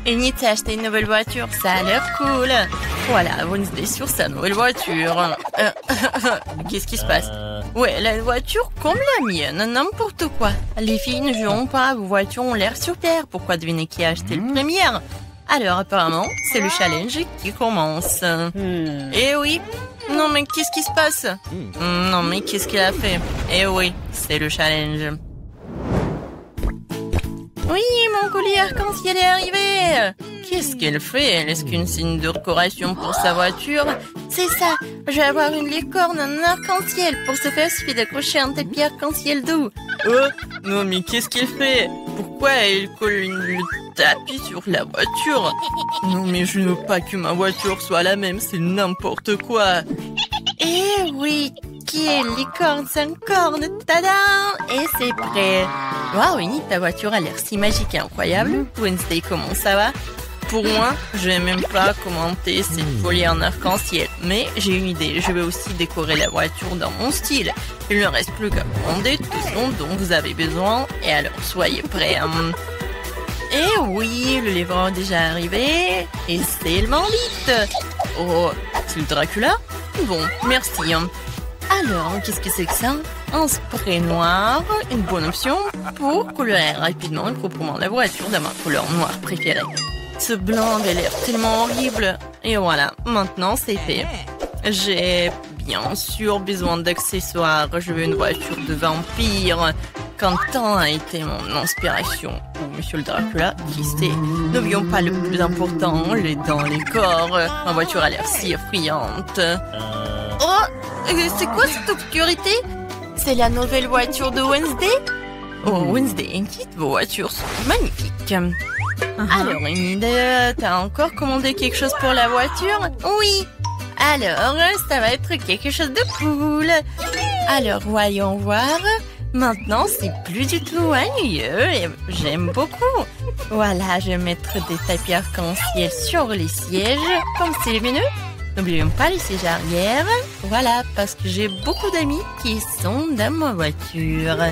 Enid s'est acheté une nouvelle voiture, ça a l'air cool. Voilà, Wednesday sur sa nouvelle voiture. Qu'est-ce qui se passe? Ouais, la voiture comme la mienne, n'importe quoi. Les filles ne joueront pas, vos voitures ont l'air super. Pourquoi deviner qui a acheté le premier? Alors apparemment, c'est le challenge qui commence. Eh oui. Non mais qu'est-ce qui se passe? Non mais qu'est-ce qu'elle a fait? Eh oui, c'est le challenge. Oui, mon collier arc-en-ciel est arrivé. Qu'est-ce qu'elle fait? Est-ce qu'une signe de décoration pour sa voiture? C'est ça, je vais avoir une licorne en arc-en-ciel. Pour ce faire, il suffit d'accrocher un tapis arc-en-ciel doux. Oh, non mais qu'est-ce qu'elle fait? Pourquoi elle colle le tapis sur la voiture? Non mais je ne veux pas que ma voiture soit la même, c'est n'importe quoi. Eh oui, qui est licorne sans corne? Tada! Et c'est prêt. Waouh, Enid, ta voiture a l'air si magique et incroyable. Wednesday, comment ça va? Pour moi, je vais même pas commenter cette folie en arc-en-ciel. Mais j'ai une idée, je vais aussi décorer la voiture dans mon style. Il ne reste plus qu'à commander tout ce dont vous avez besoin. Et alors, soyez prêts. Et oui, le livreur est déjà arrivé. Et c'est tellement vite. Oh, c'est le Dracula? Bon, merci. Alors, qu'est-ce que c'est que ça? Un spray noir, une bonne option pour colorer rapidement et proprement la voiture de ma couleur noire préférée. Ce blanc avait l'air tellement horrible. Et voilà, maintenant c'est fait. J'ai bien sûr besoin d'accessoires. Je veux une voiture de vampire. Quentin a été mon inspiration. Ou Monsieur le Dracula, qui sait. N'oublions pas le plus important, les dents, les corps. Ma voiture a l'air si effrayante. Oh, c'est quoi cette obscurité? C'est la nouvelle voiture de Wednesday? Oh, Wednesday, Enid, vos voitures sont magnifiques. Alors, Enid, t'as encore commandé quelque chose pour la voiture? Oui. Alors, ça va être quelque chose de cool. Alors, voyons voir. Maintenant, c'est plus du tout ennuyeux et j'aime beaucoup. Voilà, je vais mettre des tapis arc-en-ciel sur les sièges, comme c'est lumineux. N'oublions pas les sièges arrière. Voilà, parce que j'ai beaucoup d'amis qui sont dans ma voiture.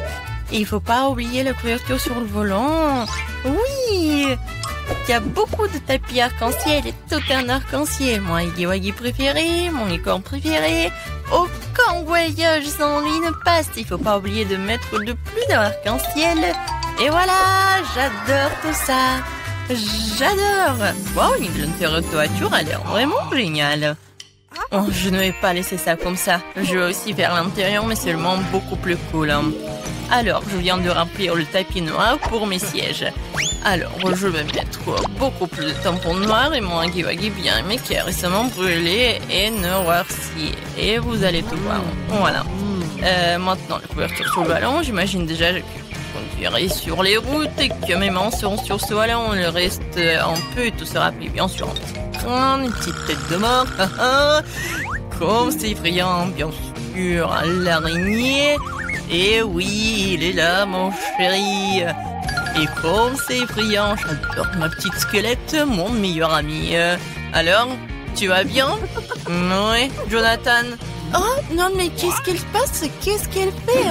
Et il faut pas oublier la couverture sur le volant. Oui, il y a beaucoup de tapis arc-en-ciel et tout un arc-en-ciel. Mon Huggy préféré, mon licorne préféré. Aucun voyage sans lui ne passe. Il faut pas oublier de mettre de plus d'arc-en-ciel. Et voilà, j'adore tout ça. J'adore. Wow, l'intérieur de voiture a l'air vraiment génial. Oh, je ne vais pas laisser ça comme ça. Je vais aussi faire l'intérieur, mais seulement beaucoup plus cool. Alors, je viens de remplir le tapis noir pour mes sièges. Alors, je vais mettre beaucoup plus de tampons noirs et mon Huggy bien aimé qui est récemment brûlé et noirci. Et vous allez tout voir. Voilà. Maintenant, la couverture sur le ballon. J'imagine déjà que je conduirai sur les routes et que mes mains seront sur ce ballon. Le reste, un peu, tout sera pris bien sûr. Une petite tête de mort. Comme c'est effrayant, bien sûr. L'araignée. Et oui, il est là, mon chéri. Et comme c'est effrayant, j'adore ma petite squelette, mon meilleur ami. Alors, tu vas bien? Oui, Jonathan. Oh, non, mais qu'est-ce qu'elle passe? Qu'est-ce qu'elle fait?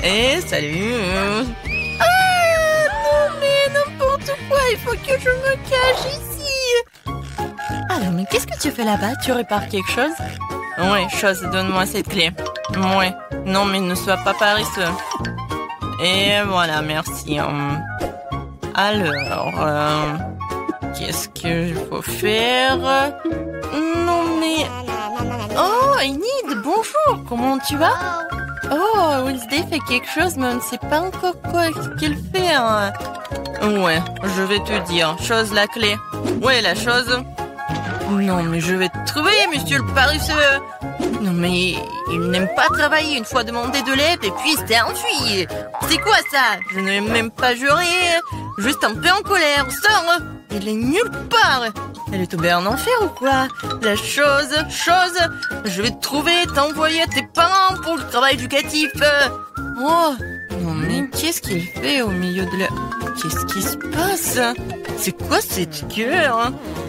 Eh, salut. Ah, non, mais n'importe quoi, il faut que je me cache ici. Alors, mais qu'est-ce que tu fais là-bas? Tu répares quelque chose? Oui, chose, donne-moi cette clé. Oui, non, mais ne sois pas paresseux. Et voilà, merci. Alors, qu'est-ce que je faut faire? Non, mais... Oh, Enid, bonjour, comment tu vas? Oh, Wednesday fait quelque chose, mais on ne sait pas encore quoi qu'elle fait. Ouais, je vais te dire. Chose, la clé. Ouais, la chose... Non, mais je vais te trouver, monsieur le paresseux. Non, mais il n'aime pas travailler. Une fois demandé de l'aide et puis il s'est enfui. C'est quoi ça? Je n'ai même pas juré. Juste un peu en colère. Sors. Il est nulle part. Elle est tombée en enfer ou quoi? La chose. Je vais te trouver, t'envoyer à tes parents pour le travail éducatif. Oh, non, mais qu'est-ce qu'il fait au milieu de la... Qu'est-ce qui se passe? C'est quoi cette gueule?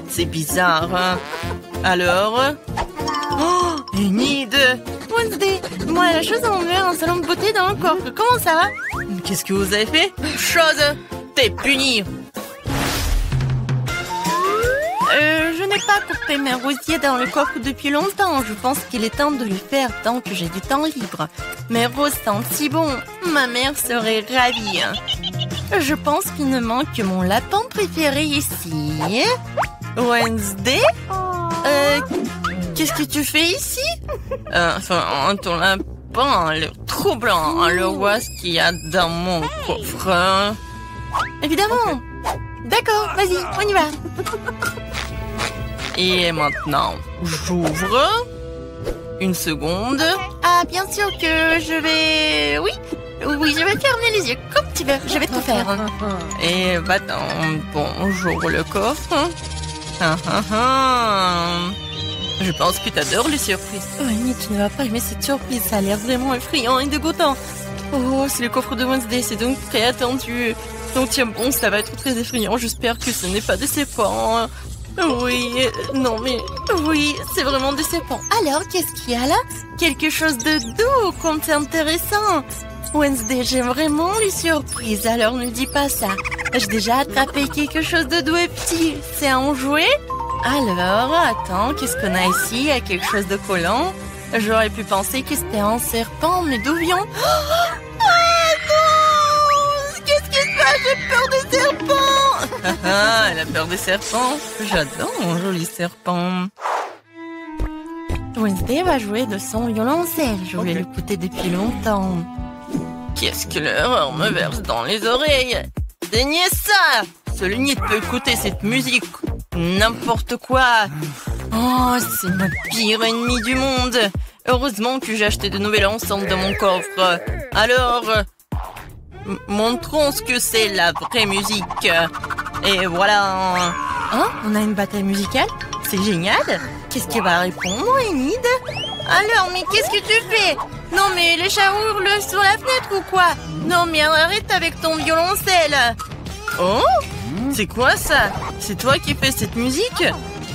C'est bizarre. Alors... Oh, Enid! Wednesday, moi la chose à m'enlever un salon de beauté dans le corps. Comment ça va? Qu'est-ce que vous avez fait? Chose, t'es puni. n'aurais pas coupé mes rosiers dans le coffre depuis longtemps. Je pense qu'il est temps de le faire tant que j'ai du temps libre. Mes roses sentent si bon. Ma mère serait ravie. Je pense qu'il ne manque que mon lapin préféré ici. Wednesday? Qu'est-ce que tu fais ici? Ton lapin a l'air troublant. Alors, vois ce qu'il y a dans mon coffre. Évidemment. D'accord, vas-y, on y va. Et maintenant, j'ouvre. Une seconde. Ah, bien sûr que je vais... Oui, je vais fermer les yeux comme tu veux. Je vais tout faire. Et maintenant, bon, j'ouvre le coffre. Je pense que tu adores les surprises. Oh, Annie, tu ne vas pas aimer cette surprise. Ça a l'air vraiment effrayant et dégoûtant. Oh, c'est le coffre de Wednesday. C'est donc très attendu. Donc tiens bon, ça va être très effrayant. J'espère que ce n'est pas décevant. Oui, non mais... Oui, c'est vraiment décevant. Alors, qu'est-ce qu'il y a là? Quelque chose de doux, comme c'est intéressant. Wednesday, j'aime vraiment les surprises, alors ne dis pas ça. J'ai déjà attrapé quelque chose de doux et petit. C'est un jouet? Alors, attends, qu'est-ce qu'on a ici? Il y a quelque chose de collant. J'aurais pu penser que c'était un serpent, mais d'où vient? J'ai peur des serpents. Elle a peur des serpents. J'adore mon joli serpent. Wednesday va jouer de son violoncelle. Je voulais l'écouter depuis longtemps. Qu'est-ce que l'horreur me verse dans les oreilles? Daignez ça! Seul Nid peut écouter cette musique. N'importe quoi. Oh, c'est mon pire ennemi du monde. Heureusement que j'ai acheté de nouvelles enceintes dans mon coffre. Alors... montrons ce que c'est la vraie musique. Et voilà. Hein? On a une bataille musicale? C'est génial. Qu'est-ce qu'elle va répondre, Enid? Alors, mais qu'est-ce que tu fais? Non, mais les chats hurlent sur la fenêtre ou quoi? Non, mais arrête avec ton violoncelle. Oh? C'est quoi ça? C'est toi qui fais cette musique?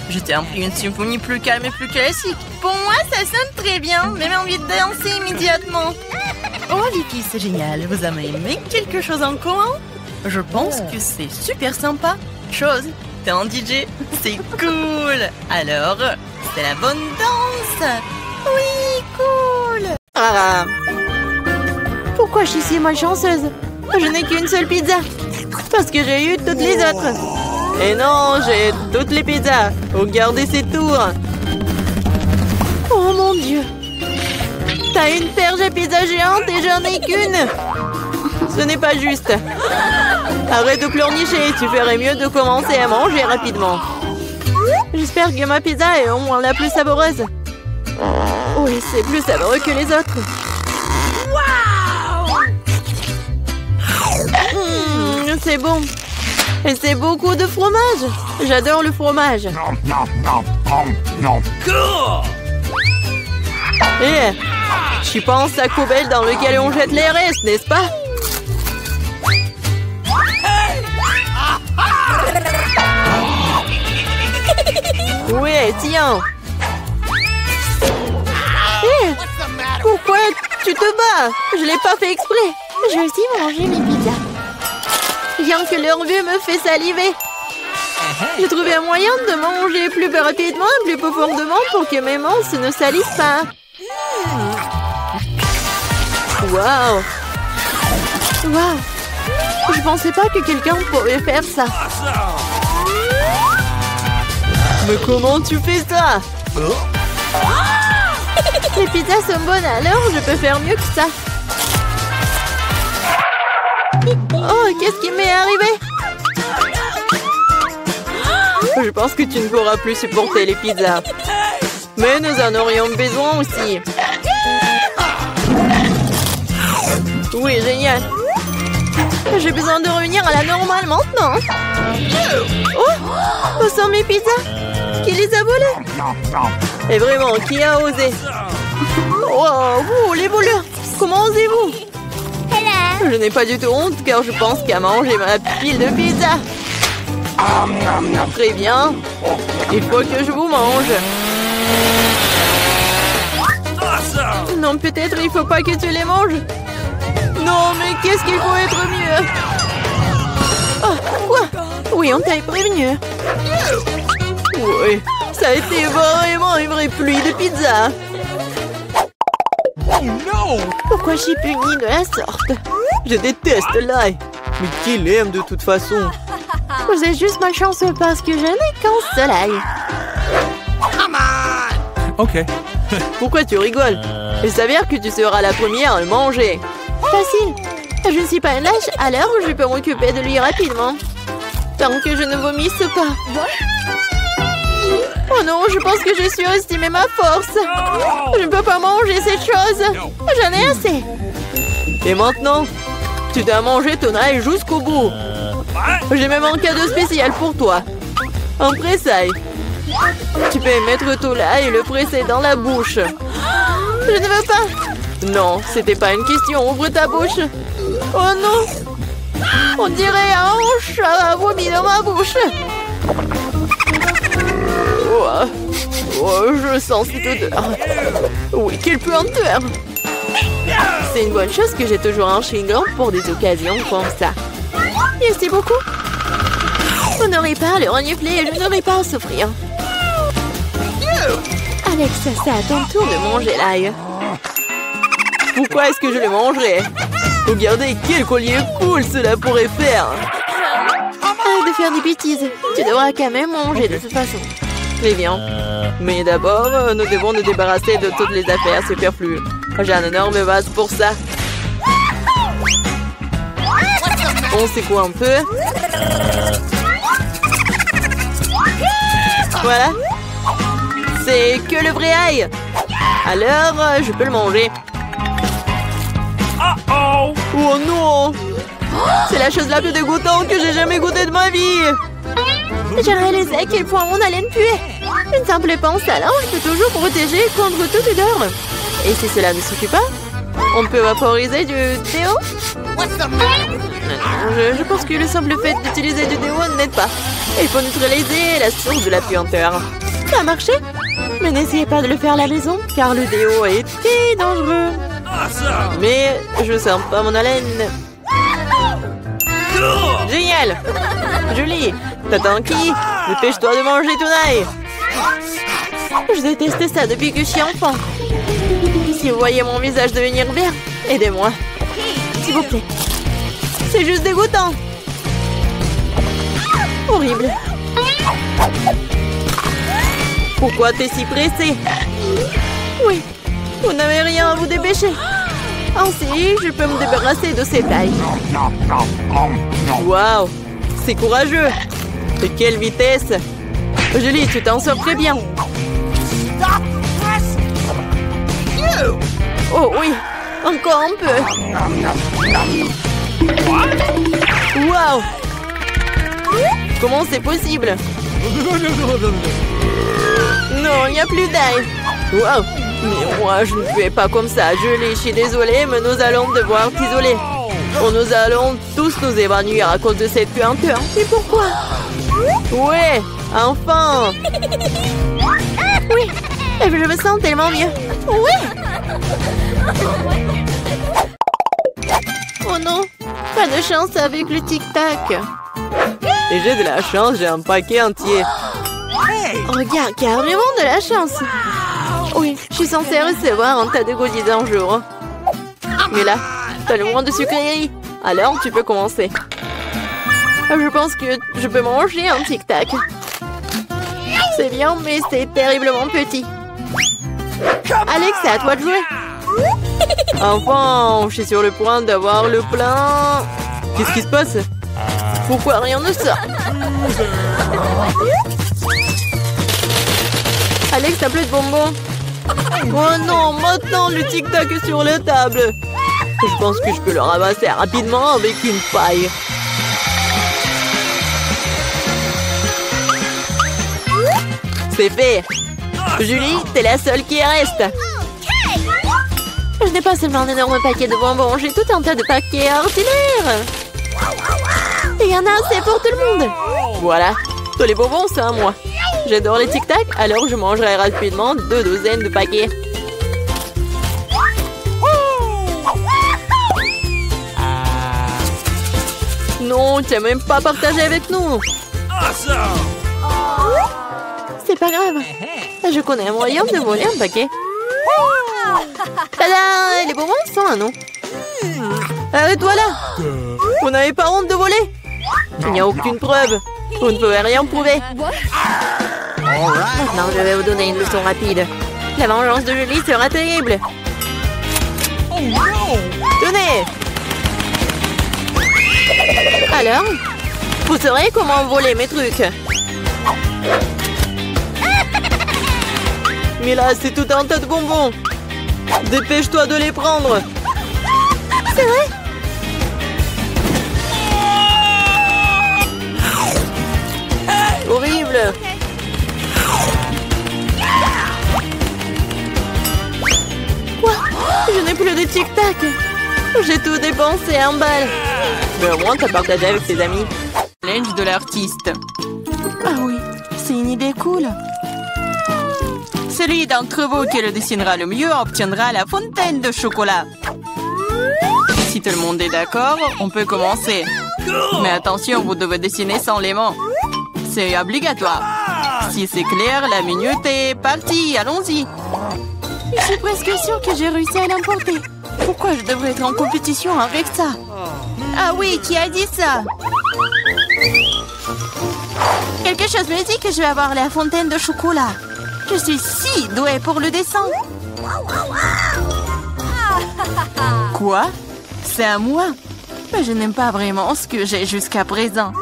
Je t'ai appris une symphonie plus calme et plus classique. Pour moi, ça sonne très bien. Même envie de danser immédiatement. Oh, les filles, c'est génial. Vous avez aimé quelque chose en commun? Je pense que c'est super sympa. Chose, t'es un DJ. C'est cool. Alors, c'est la bonne danse. Oui, cool. Ah. Pourquoi je suis si malchanceuse? Je n'ai qu'une seule pizza. Parce que j'ai eu toutes les autres. Et non, j'ai toutes les pizzas. Regardez ces tours. Oh mon Dieu. T'as une perche à pizza géante et j'en ai qu'une. Ce n'est pas juste. Arrête de pleurnicher. Tu ferais mieux de commencer à manger rapidement. J'espère que ma pizza est au moins la plus savoureuse. Oui, c'est plus savoureux que les autres. C'est bon. Et c'est beaucoup de fromage. J'adore le fromage. Et tu penses à la poubelle dans laquelle on jette les restes, n'est-ce pas? Ouais, tiens. Pourquoi tu te bats? Je l'ai pas fait exprès. Je vais aussi manger mes pizzas. Rien que leur vue me fait saliver. J'ai trouvé un moyen de manger plus rapidement et plus profondément pour que mes mains ne salissent pas. Waouh! Waouh! Je pensais pas que quelqu'un pourrait faire ça. Mais comment tu fais ça? Les pizzas sont bonnes, alors je peux faire mieux que ça. Oh, qu'est-ce qui m'est arrivé? Je pense que tu ne pourras plus supporter les pizzas. Mais nous en aurions besoin aussi. Oui, génial. J'ai besoin de revenir à la normale maintenant. Oh, où sont mes pizzas? Qui les a volées? Et vraiment, qui a osé? Wow, vous, les voleurs, comment osez-vous? Je n'ai pas du tout honte car je pense qu'à manger ma pile de pizza. Très bien. Il faut que je vous mange. Non, peut-être il faut pas que tu les manges. Non, mais qu'est-ce qu'il faut être mieux? Oh, quoi? Oui, on t'a prévenu. Oui, Ça a été vraiment une vraie pluie de pizza. Oh non! Pourquoi je suis punie de la sorte? Je déteste l'ail. Mais qui l'aime de toute façon? Vous êtes juste malchanceux parce que je n'ai qu'un seul ail. Ok. Pourquoi tu rigoles? Il s'avère que tu seras la première à le manger. Facile. Je ne suis pas une lâche, alors je peux m'occuper de lui rapidement. Tant que je ne vomisse pas. Oh non, je pense que j'ai surestimé ma force. Je ne peux pas manger cette chose. J'en ai assez. Et maintenant, tu dois manger ton ail jusqu'au bout. J'ai même un cadeau spécial pour toi. Un presse-ail. Tu peux mettre ton ail et le presser dans la bouche. Je ne veux pas. Non, c'était pas une question. Ouvre ta bouche. Oh non. On dirait un chat a vomi dans ma bouche. Oh, je sens cette odeur. Oui, quelle puanteur. C'est une bonne chose que j'ai toujours un chewing-gum pour des occasions comme ça. Merci beaucoup. Vous n'aurez pas à le renifler et je n'aurai pas à souffrir. Alex, c'est à ton tour de manger l'ail. Pourquoi est-ce que je le mangerais? Regardez quel collier cool cela pourrait faire. Arrête de faire des bêtises. Tu devras quand même manger de toute façon. Très bien. Mais d'abord, nous devons nous débarrasser de toutes les affaires superflues. J'ai un énorme vase pour ça. On secoue un peu. Voilà. C'est que le vrai ail. Alors, je peux le manger. Uh-oh! Oh non! C'est la chose la plus dégoûtante que j'ai jamais goûtée de ma vie. J'ai réalisé à quel point mon haleine puait. Une simple pince à linge peut toujours protéger contre toute odeur. Et si cela ne suffit pas, on peut vaporiser du déo. Je pense que le simple fait d'utiliser du déo n'aide pas. Il faut neutraliser la source de la puanteur. Ça a marché? Mais n'essayez pas de le faire à la maison, car le déo est très dangereux. Mais je sens pas mon haleine. Génial! Julie, t'attends qui? Dépêche-toi de manger ton ail. Je déteste ça depuis que je suis enfant. Si vous voyez mon visage devenir vert, aidez-moi. S'il vous plaît. C'est juste dégoûtant. Horrible. Pourquoi t'es si pressé? Oui, vous n'avez rien à vous dépêcher. Ainsi, je peux me débarrasser de ces tailles. Waouh, c'est courageux. De quelle vitesse. Julie, tu t'en sors très bien. Oh oui, encore un peu. Waouh. Comment c'est possible? Non, il n'y a plus d'ail. Waouh. Mais moi, je ne fais pas comme ça. Julie, je suis désolée, mais nous allons devoir t'isoler. Nous allons tous nous évanouir à cause de cette puanteur. Et pourquoi? Ouais, enfin. Oui, et je me sens tellement mieux. Oui. Oh non, pas de chance avec le tic-tac. Et j'ai de la chance, j'ai un paquet entier. Regarde, carrément de la chance. Oui, je suis censée recevoir un tas de goodies un jour. Mais là, t'as le moins de sucreries. Alors, tu peux commencer. Je pense que je peux manger un tic-tac. C'est bien, mais c'est terriblement petit. Alex, c'est à toi de jouer. Enfin, je suis sur le point d'avoir le plein. Qu'est-ce qui se passe? Pourquoi rien ne sort? Alex, t'as plus de bonbons. Oh non, maintenant le tic-tac est sur la table. Je pense que je peux le ramasser rapidement avec une paille. C'est fait. Julie, t'es la seule qui reste. Je n'ai pas seulement un énorme paquet de bonbons, j'ai tout un tas de paquets ordinaires. Il y en a assez pour tout le monde. Voilà, tous les bonbons, c'est à moi. J'adore les tic-tac, alors je mangerai rapidement 2 douzaines de paquets. Non, tu n'as même pas partagé avec nous. C'est pas grave. Je connais un moyen de voler un paquet. Tada! Les bonbons, ils sont à nous. Arrête-toi là! Vous n'avez pas honte de voler? Il n'y a aucune preuve. Vous ne pouvez rien prouver. Maintenant, je vais vous donner une leçon rapide. La vengeance de Julie sera terrible. Tenez! Alors? Vous saurez comment voler mes trucs. Mais là, c'est tout un tas de bonbons. Dépêche-toi de les prendre. C'est vrai? Horrible. Quoi? Je n'ai plus de tic-tac. J'ai tout dépensé en balles. Mais au moins, t'as partagé avec tes amis. Challenge de l'artiste. Ah oui, c'est une idée cool. Celui d'entre vous qui le dessinera le mieux obtiendra la fontaine de chocolat. Si tout le monde est d'accord, on peut commencer. Mais attention, vous devez dessiner sans les mains. C'est obligatoire. Si c'est clair, la minute est partie. Allons-y. Je suis presque sûre que j'ai réussi à l'emporter. Pourquoi je devrais être en compétition avec ça? Ah oui, qui a dit ça? Quelque chose me dit que je vais avoir la fontaine de chocolat. Je suis si douée pour le dessin. Quoi? C'est à moi? Mais je n'aime pas vraiment ce que j'ai jusqu'à présent.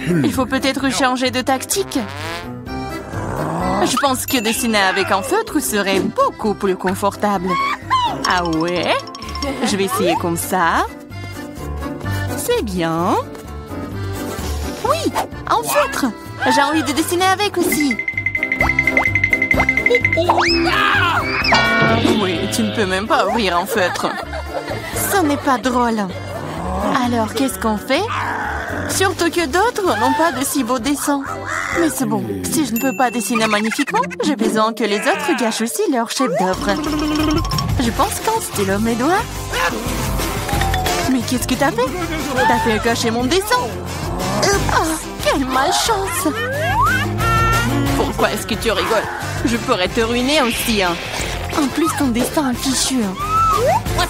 Il faut peut-être changer de tactique. Je pense que dessiner avec un feutre serait beaucoup plus confortable. Ah ouais? Je vais essayer comme ça. C'est bien. Oui, un feutre. J'ai envie de dessiner avec aussi. Oui, tu ne peux même pas ouvrir un feutre. Ce n'est pas drôle. Alors, qu'est-ce qu'on fait? Surtout que d'autres n'ont pas de si beaux dessins. Mais c'est bon, si je ne peux pas dessiner magnifiquement, j'ai besoin que les autres gâchent aussi leur chef-d'œuvre. Je pense qu'en stylo mes doigts. Mais qu'est-ce que t'as fait? T'as fait gâcher mon dessin. Oh, quelle malchance! Pourquoi est-ce que tu rigoles? Je pourrais te ruiner aussi, hein. En plus, ton dessin est fichu.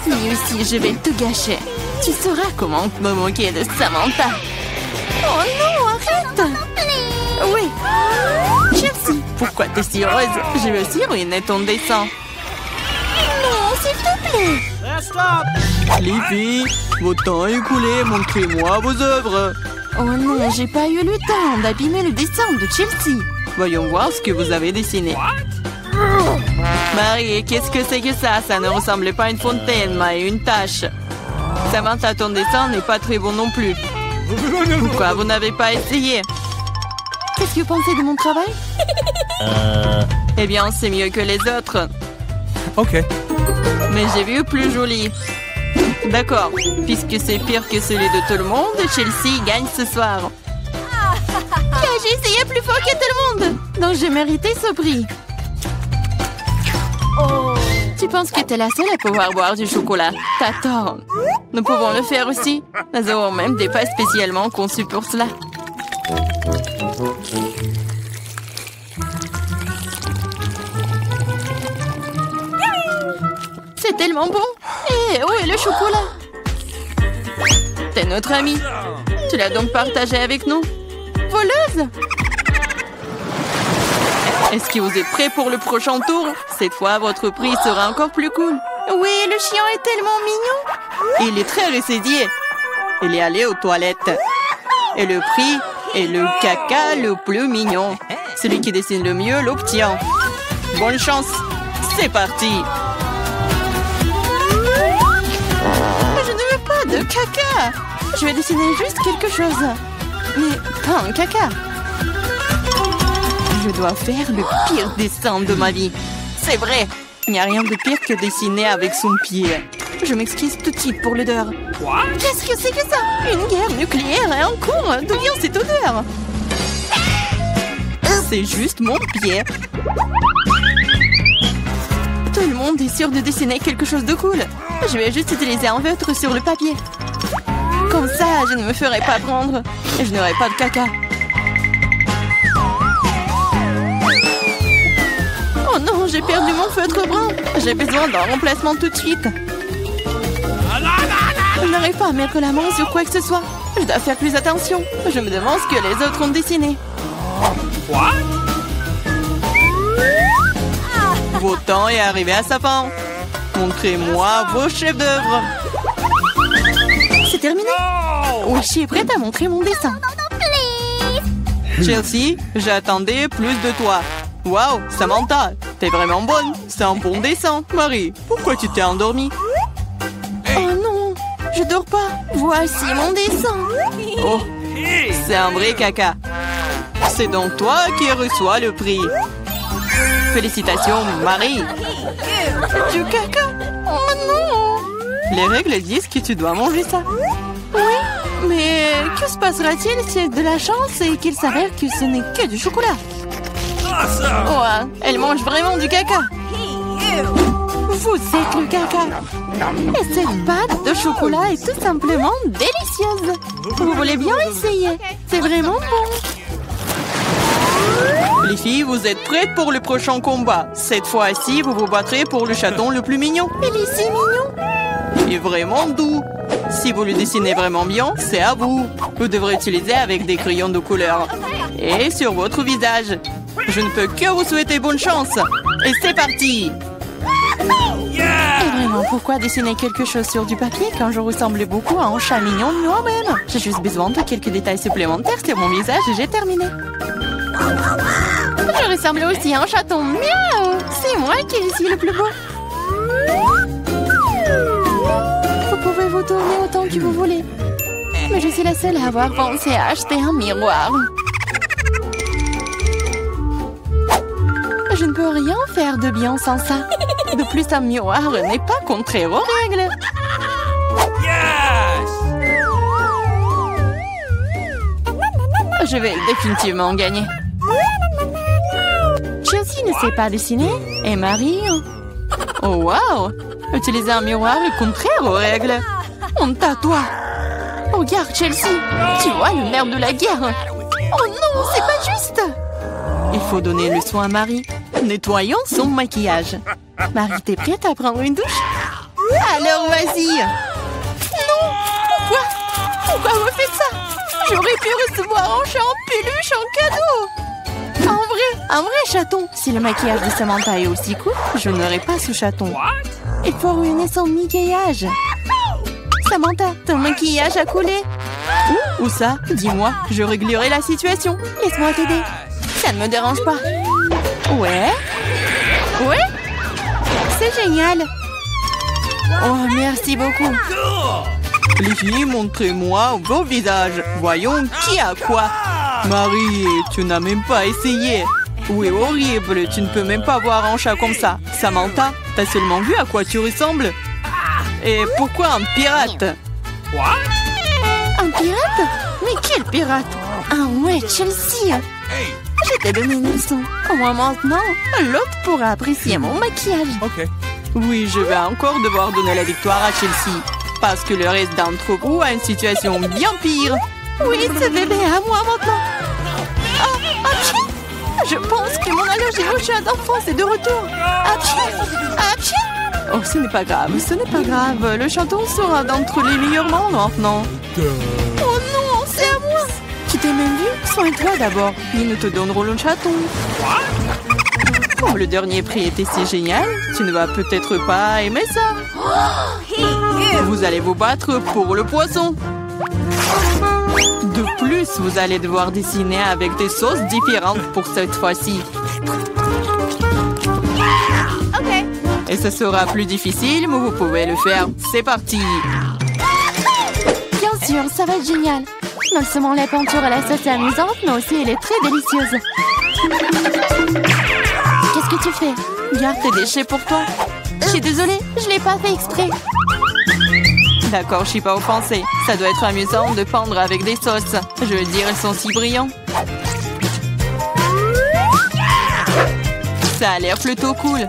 Lui aussi, je vais te gâcher. Tu sauras comment me moquer de Samantha. Oh non, arrête! Oui. Chelsea, pourquoi t'es si heureuse? Je vais aussi ruiner ton dessin. Non, s'il te plaît. Les filles, votre temps est écoulé, montrez-moi vos œuvres. Oh non, j'ai pas eu le temps d'abîmer le dessin de Chelsea. Voyons voir ce que vous avez dessiné. Marie, qu'est-ce que c'est que ça? Ça ne ressemblait pas à une fontaine, mais à une tache. Samantha, ton dessin n'est pas très bon non plus. Pourquoi vous n'avez pas essayé? Qu'est-ce que vous pensez de mon travail? Eh bien, c'est mieux que les autres. Ok. Mais j'ai vu plus joli. D'accord, puisque c'est pire que celui de tout le monde, Chelsea gagne ce soir. J'ai essayé plus fort que tout le monde, donc j'ai mérité ce prix. Tu penses que t'es la seule à pouvoir boire du chocolat? T'as tort. Nous pouvons le faire aussi. Nous avons même des pâtes spécialement conçues pour cela. C'est tellement bon. Et où est le chocolat? T'es notre amie. Tu l'as donc partagé avec nous? Voleuse! Est-ce que vous êtes prêts pour le prochain tour? Cette fois, votre prix sera encore plus cool. Oui, le chien est tellement mignon. Il est très ressaidié. Il est allé aux toilettes. Et le prix est le caca le plus mignon. Celui qui dessine le mieux l'obtient. Bonne chance. C'est parti. Je ne veux pas de caca. Je vais dessiner juste quelque chose. Mais pas un caca. Je dois faire le pire dessin de ma vie. C'est vrai. Il n'y a rien de pire que dessiner avec son pied. Je m'excuse tout de suite pour l'odeur. Qu'est-ce que c'est que ça? Une guerre nucléaire est en cours. D'où vient cette odeur? C'est juste mon pied. Tout le monde est sûr de dessiner quelque chose de cool. Je vais juste utiliser un feutre sur le papier. Comme ça, je ne me ferai pas prendre. Et je n'aurai pas de caca. autre brin. J'ai besoin d'un remplacement tout de suite. Je n'arrive pas à mettre la main sur quoi que ce soit. Je dois faire plus attention. Je me demande ce que les autres ont dessiné. Votre temps est arrivé à sa fin. Montrez-moi vos chefs d'œuvre. C'est terminé. Oui, je suis prête à montrer mon dessin. Chelsea, j'attendais plus de toi. Waouh, Samantha, t'es vraiment bonne. C'est un bon dessin. Marie, pourquoi tu t'es endormie? Oh non, je dors pas. Voici mon dessin. Oh, c'est un vrai caca. C'est donc toi qui reçois le prix. Félicitations, Marie. Du caca? Oh non. Les règles disent que tu dois manger ça. Oui, mais que se passera-t-il si elle a de la chance et qu'il s'avère que ce n'est que du chocolat? Ouais, elle mange vraiment du caca. Vous êtes le caca. Et cette pâte de chocolat est tout simplement délicieuse. Vous voulez bien essayer? C'est vraiment bon. Les filles, vous êtes prêtes pour le prochain combat. Cette fois-ci, vous vous battrez pour le chaton le plus mignon. Il est si mignon. Et vraiment doux. Si vous le dessinez vraiment bien, c'est à vous. Vous devrez utiliser avec des crayons de couleur. Et sur votre visage. Je ne peux que vous souhaiter bonne chance. Et c'est parti. Et vraiment, pourquoi dessiner quelque chose sur du papier quand je ressemble beaucoup à un chat mignon moi-même? J'ai juste besoin de quelques détails supplémentaires sur mon visage et j'ai terminé. Je ressemble aussi à un chaton. Miaou! C'est moi qui suis le plus beau. Vous pouvez vous tourner autant que vous voulez. Mais je suis la seule à avoir pensé à acheter un miroir. Je ne peux rien faire de bien sans ça. De plus, un miroir n'est pas contraire aux règles. Je vais définitivement gagner. Chelsea ne sait pas dessiner. Et Marie... Oh wow! Utiliser un miroir est contraire aux règles. Honte à toi. Regarde Chelsea. Tu vois le nerf de la guerre. Oh non, c'est pas juste. Il faut donner le soin à Marie. Nettoyons son maquillage. Marie, t'es prête à prendre une douche? Alors vas-y. Non, pourquoi vous faites ça? J'aurais pu recevoir un chat en peluche en cadeau. Un vrai chaton. Si le maquillage de Samantha est aussi court, je n'aurai pas ce chaton. Il faut ruiner son maquillage. Samantha, ton maquillage a coulé. Où ça? Dis-moi, je réglerai la situation. Laisse-moi t'aider. Ça ne me dérange pas. Ouais? C'est génial. Oh, merci beaucoup. Les filles, montrez-moi vos visages. Voyons qui a quoi. Marie, tu n'as même pas essayé. Oui, horrible. Tu ne peux même pas voir un chat comme ça. Samantha, t'as seulement vu à quoi tu ressembles? Et pourquoi un pirate? Un pirate? Mais quel pirate? Ah ouais, Chelsea. Je t'ai donné une leçon. Au moins maintenant, l'autre pourra apprécier mon maquillage. Oui, je vais encore devoir donner la victoire à Chelsea. Parce que le reste d'entre vous a une situation bien pire. Oui, ce bébé est à moi maintenant. Je pense que mon allergie au chat d'enfance est de retour. Oh, ce n'est pas grave, Le chaton sera d'entre les meilleurs mondes maintenant. Oh non, c'est à moi. Tu t'es même vu? Soigne-toi d'abord, puis nous te donnerons le chaton. Comme le dernier prix était si génial, tu ne vas peut-être pas aimer ça. Vous allez vous battre pour le poisson. De plus, vous allez devoir dessiner avec des sauces différentes pour cette fois-ci. Et ce sera plus difficile, mais vous pouvez le faire. C'est parti. Bien sûr, ça va être génial. Non seulement la peinture à la sauce est amusante, mais aussi elle est très délicieuse. Qu'est-ce que tu fais? Garde tes déchets pour toi. Je suis désolée, je l'ai pas fait exprès. D'accord, je suis pas offensée. Ça doit être amusant de peindre avec des sauces. Je veux dire, elles sont si brillantes. Ça a l'air plutôt cool.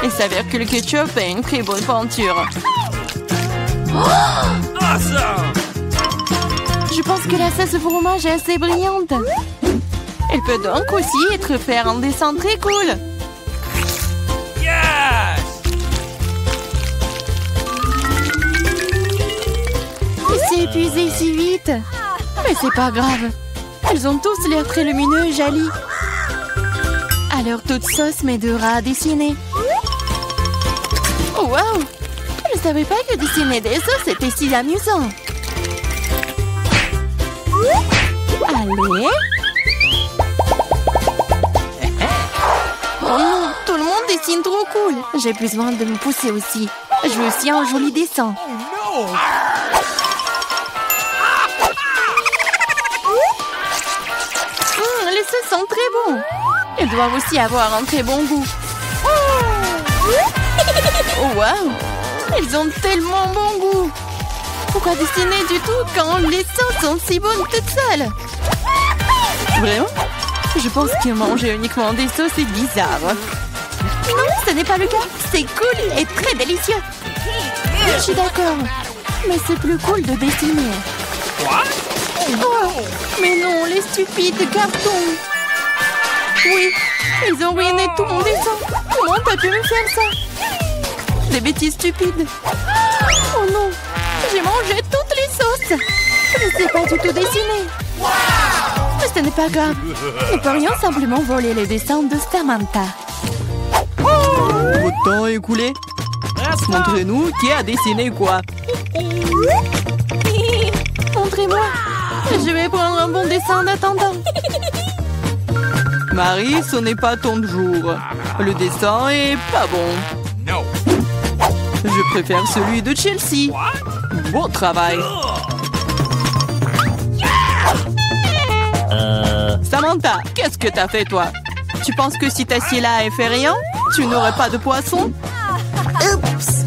Il s'avère que le ketchup est une très bonne peinture. Je pense que la sauce au fromage est assez brillante. Elle peut donc aussi être faire un dessin très cool. s'est épuisé si vite. Mais c'est pas grave. Elles ont tous l'air très lumineux et jolies. Alors toute sauce m'aidera à dessiner. Oh, wow! Je savais pas que dessiner des sauces était si amusant. Allez. Oh non, tout le monde dessine trop cool. J'ai besoin de me pousser aussi. Je veux aussi un joli dessin. Les sauces sont très bons. Elles doivent aussi avoir un très bon goût. Oh wow! Elles ont tellement bon goût. Pourquoi dessiner du tout quand les sauces sont si bonnes toutes seules? Vraiment? Je pense que manger uniquement des sauces est bizarre. Non, ce n'est pas le cas. C'est cool et très délicieux. Je suis d'accord. Mais c'est plus cool de dessiner. Oh, mais non, les stupides cartons. Oui, ils ont ruiné tout mon dessin. Comment t'as pu me faire ça? Des bêtises stupides. Oh non, j'ai mangé toutes les sauces. Je ne sais pas du tout dessiner. Mais ce n'est pas grave. Nous pourrions simplement voler les dessins de Samantha. Votre temps est écoulé. Montrez-nous qui a dessiné quoi. Montrez-moi. Je vais prendre un bon dessin en attendant. Marie, ce n'est pas ton jour. Le dessin est pas bon. Je préfère celui de Chelsea. Bon travail. Samantha, qu'est-ce que t'as fait toi? Tu penses que si t'assieds là et fais rien, tu n'aurais pas de poisson? Oups.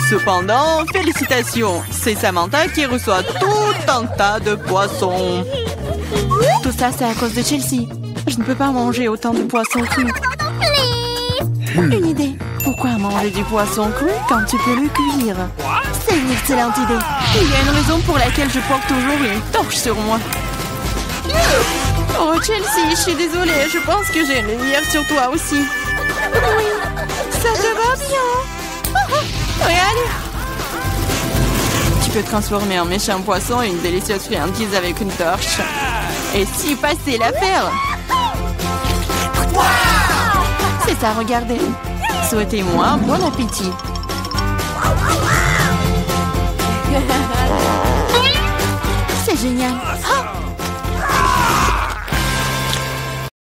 Cependant, félicitations. C'est Samantha qui reçoit tout un tas de poissons. Tout ça, c'est à cause de Chelsea. Je ne peux pas manger autant de poissons crus. Une idée. Pourquoi manger du poisson cru quand tu peux le cuire? C'est une excellente idée. Il y a une raison pour laquelle je porte toujours une torche sur moi. Oh Chelsea, je suis désolée. Je pense que j'ai une lumière sur toi aussi. Oui, ça te va bien. Regarde. Tu peux transformer un méchant poisson en une délicieuse friandise avec une torche. Et si passer l'affaire. C'est ça, regardez. Souhaitez-moi un bon appétit. C'est génial. Oh,